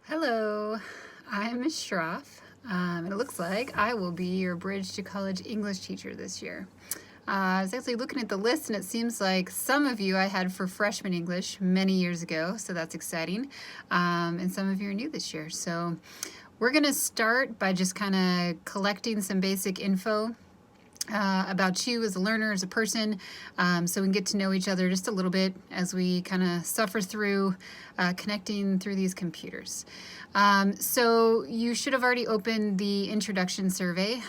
Hello, I'm Ms. Schroff, and it looks like I will be your Bridge to College English teacher this year. I was actually looking at the list, and it seems like some of you I had for freshman English many years ago, so that's exciting, and some of you are new this year. So we're going to start by just kind of collecting some basic info about you as a learner, as a person, so we can get to know each other just a little bit as we kind of suffer through connecting through these computers. So you should have already opened the introduction survey.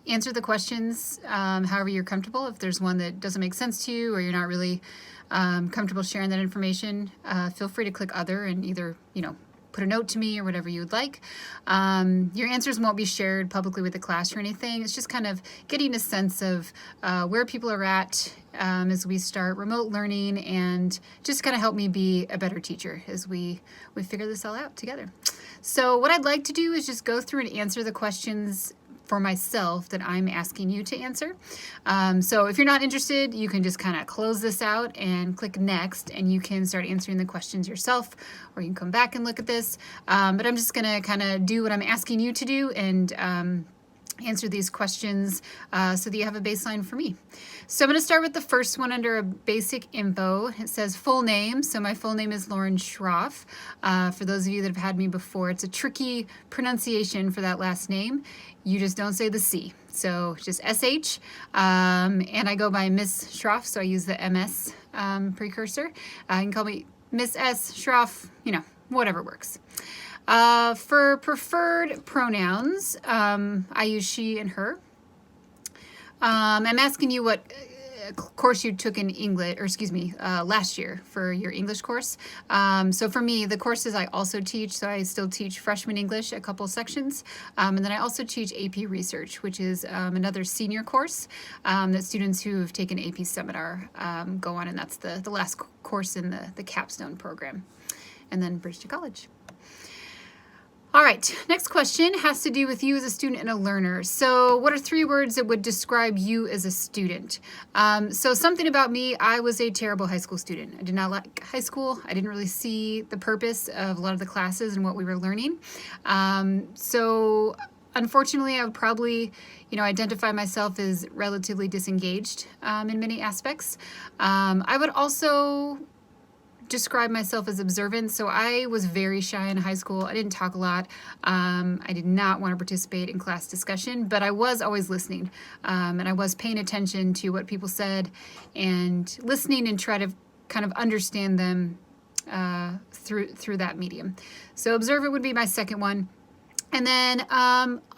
Answer the questions however you're comfortable. If there's one that doesn't make sense to you or you're not really comfortable sharing that information, feel free to click other and either, put a note to me or whatever you would like. Your answers won't be shared publicly with the class or anything. It's just kind of getting a sense of where people are at as we start remote learning, and just kind of help me be a better teacher as we figure this all out together. So what I'd like to do is just go through and answer the questions for myself that I'm asking you to answer. So if you're not interested, you can just kind of close this out and click next, and you can start answering the questions yourself, or you can come back and look at this. But I'm just going to kind of do what I'm asking you to do and answer these questions so that you have a baseline for me. So I'm going to start with the first one under a basic info. It says full name. So my full name is Lauren Schroff. For those of you that have had me before, it's a tricky pronunciation for that last name. You just don't say the C. So just SH. And I go by Miss Schroff, so I use the MS precursor. You can call me Miss S. Schroff, whatever works. For preferred pronouns, I use she and her. I'm asking you what course you took in English, last year for your English course. So for me, the courses I also teach, so I still teach freshman English, a couple sections, and then I also teach AP Research, which is another senior course that students who have taken AP Seminar go on, and that's the last course in the capstone program, and then Bridge to College. All right, next question has to do with you as a student and a learner. So what are 3 words that would describe you as a student? So something about me, I was a terrible high school student. I did not like high school. I didn't really see the purpose of a lot of the classes and what we were learning. So unfortunately, I would probably, identify myself as relatively disengaged in many aspects. I would also describe myself as observant. So I was very shy in high school. I didn't talk a lot. I did not want to participate in class discussion, but I was always listening. And I was paying attention to what people said and listening and try to kind of understand them through that medium. So observant would be my second one. And then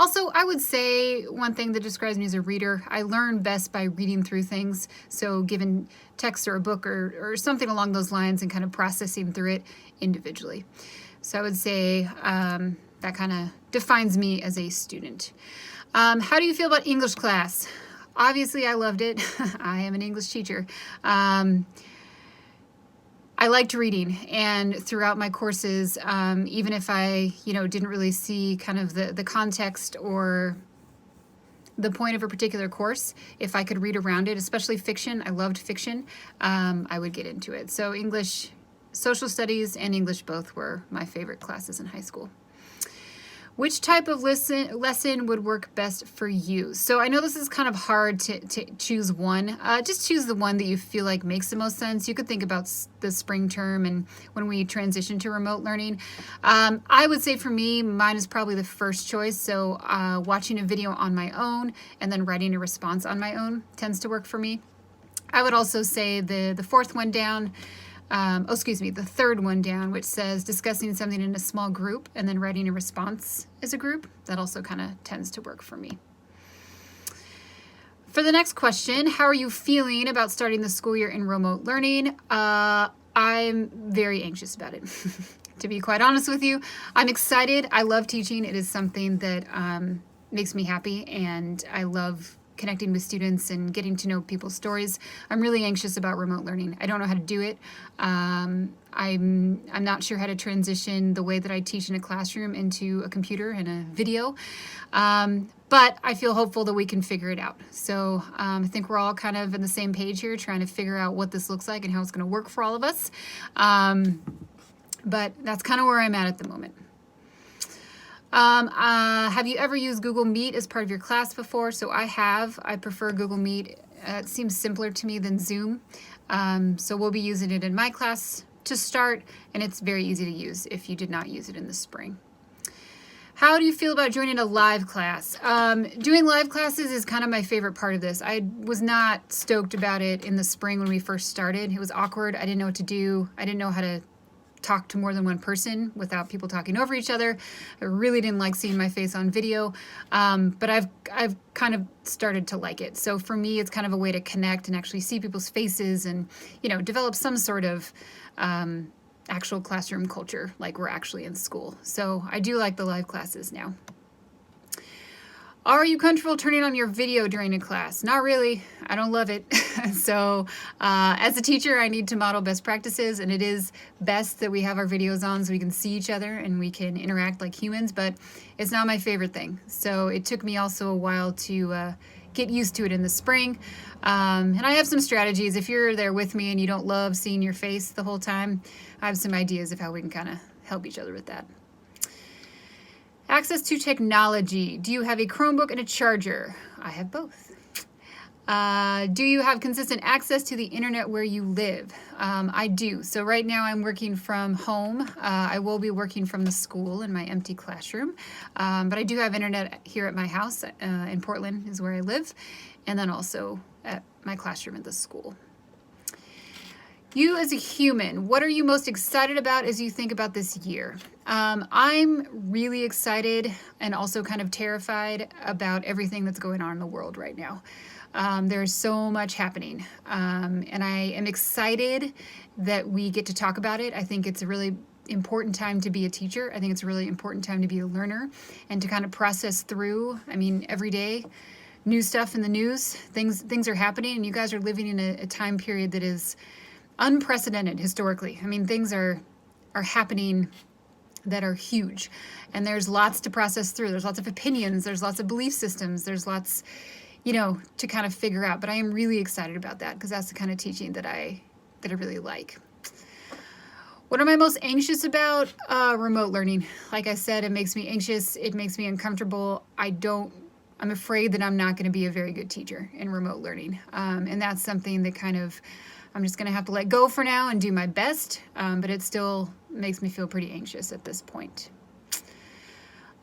also I would say one thing that describes me as a reader, I learn best by reading through things. So given text or a book or something along those lines and kind of processing through it individually. So I would say that kind of defines me as a student. How do you feel about English class? Obviously I loved it. I am an English teacher. I liked reading, and throughout my courses, even if I, didn't really see kind of the context or the point of a particular course, if I could read around it, especially fiction, I loved fiction, I would get into it. So English, social studies, and English both were my favorite classes in high school. Which type of lesson would work best for you? So I know this is kind of hard to choose one. Just choose the one that you feel like makes the most sense. You could think about the spring term and when we transition to remote learning. I would say for me, mine is probably the first choice. So watching a video on my own and then writing a response on my own tends to work for me. I would also say the fourth one down, the third one down, which says discussing something in a small group and then writing a response as a group. That also kind of tends to work for me. For the next question, how are you feeling about starting the school year in remote learning? I'm very anxious about it. To be quite honest with you, I'm excited. I love teaching. It is something that makes me happy, and I love connecting with students and getting to know people's stories. I'm really anxious about remote learning. I don't know how to do it. I'm not sure how to transition the way that I teach in a classroom into a computer and a video. But I feel hopeful that we can figure it out. So I think we're all kind of on the same page here, trying to figure out what this looks like and how it's going to work for all of us. but that's kind of where I'm at the moment. Have you ever used Google Meet as part of your class before? So I have. I prefer Google Meet. It seems simpler to me than Zoom. So we'll be using it in my class to start, and it's very easy to use if you did not use it in the spring. How do you feel about joining a live class? Doing live classes is kind of my favorite part of this. I was not stoked about it in the spring when we first started. It was awkward. I didn't know what to do. I didn't know how to talk to more than one person without people talking over each other. I really didn't like seeing my face on video, but I've kind of started to like it. So for me, it's kind of a way to connect and actually see people's faces and, you know, develop some sort of actual classroom culture like we're actually in school. So I do like the live classes now. Are you comfortable turning on your video during a class? Not really. I don't love it. So as a teacher, I need to model best practices, and it is best that we have our videos on so we can see each other and we can interact like humans, but it's not my favorite thing. So it took me also a while to get used to it in the spring. And I have some strategies. If you're there with me and you don't love seeing your face the whole time, I have some ideas of how we can kind of help each other with that. Access to technology. Do you have a Chromebook and a charger? I have both. Do you have consistent access to the internet where you live? I do. So right now I'm working from home. I will be working from the school in my empty classroom. But I do have internet here at my house in Portland is where I live. And then also at my classroom at the school. You as a human, what are you most excited about as you think about this year? I'm really excited and also kind of terrified about everything that's going on in the world right now. There's so much happening, and I am excited that we get to talk about it. I think it's a really important time to be a teacher. I think it's a really important time to be a learner and to kind of process through. I mean, every day, new stuff in the news, things are happening, and you guys are living in a time period that is unprecedented historically. I mean, things are happening that are huge, and there's lots to process through. There's lots of opinions, there's lots of belief systems, there's lots, you know, to kind of figure out. But I am really excited about that because that's the kind of teaching that I really like. What am I most anxious about? Remote learning. Like I said, it makes me anxious. It makes me uncomfortable. I'm afraid that I'm not going to be a very good teacher in remote learning. And that's something that kind of, I'm just going to have to let go for now and do my best. But it still makes me feel pretty anxious at this point.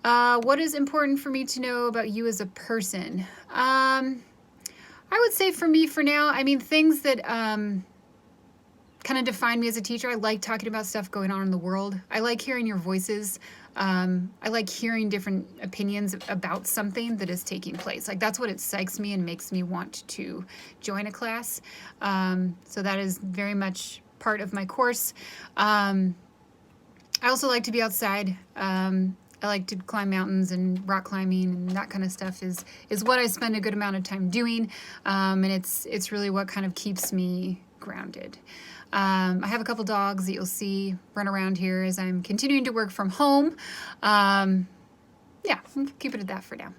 What is important for me to know about you as a person? I would say for me for now, I mean, things that kind of define me as a teacher. I like talking about stuff going on in the world. I like hearing your voices. I like hearing different opinions about something that is taking place. Like that's what it psychs me and makes me want to join a class. So that is very much part of my course. I also like to be outside. I like to climb mountains, and rock climbing and that kind of stuff is what I spend a good amount of time doing. And it's really what kind of keeps me grounded. I have a couple dogs that you'll see run around here as I'm continuing to work from home. Yeah, I'll keep it at that for now.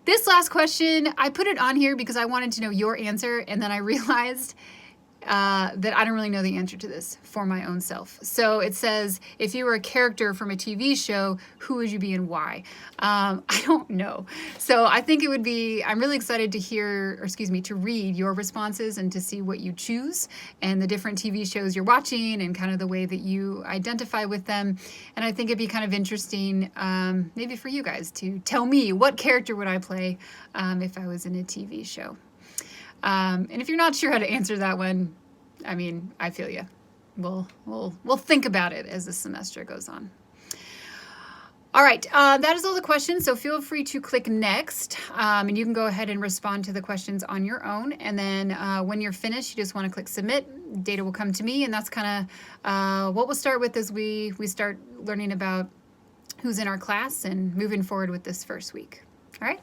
This last question, I put it on here because I wanted to know your answer, and then I realized that I don't really know the answer to this for my own self. So it says, if you were a character from a TV show, who would you be and why? I don't know. So I think it would be, I'm really excited to read your responses and to see what you choose and the different TV shows you're watching and kind of the way that you identify with them. And I think it'd be kind of interesting, maybe for you guys to tell me what character would I play if I was in a TV show. And if you're not sure how to answer that one, I mean, I feel you. We'll think about it as the semester goes on. All right, that is all the questions. So feel free to click next, and you can go ahead and respond to the questions on your own. And then when you're finished, you just want to click submit. Data will come to me, and that's kind of what we'll start with as we start learning about who's in our class and moving forward with this first week. All right.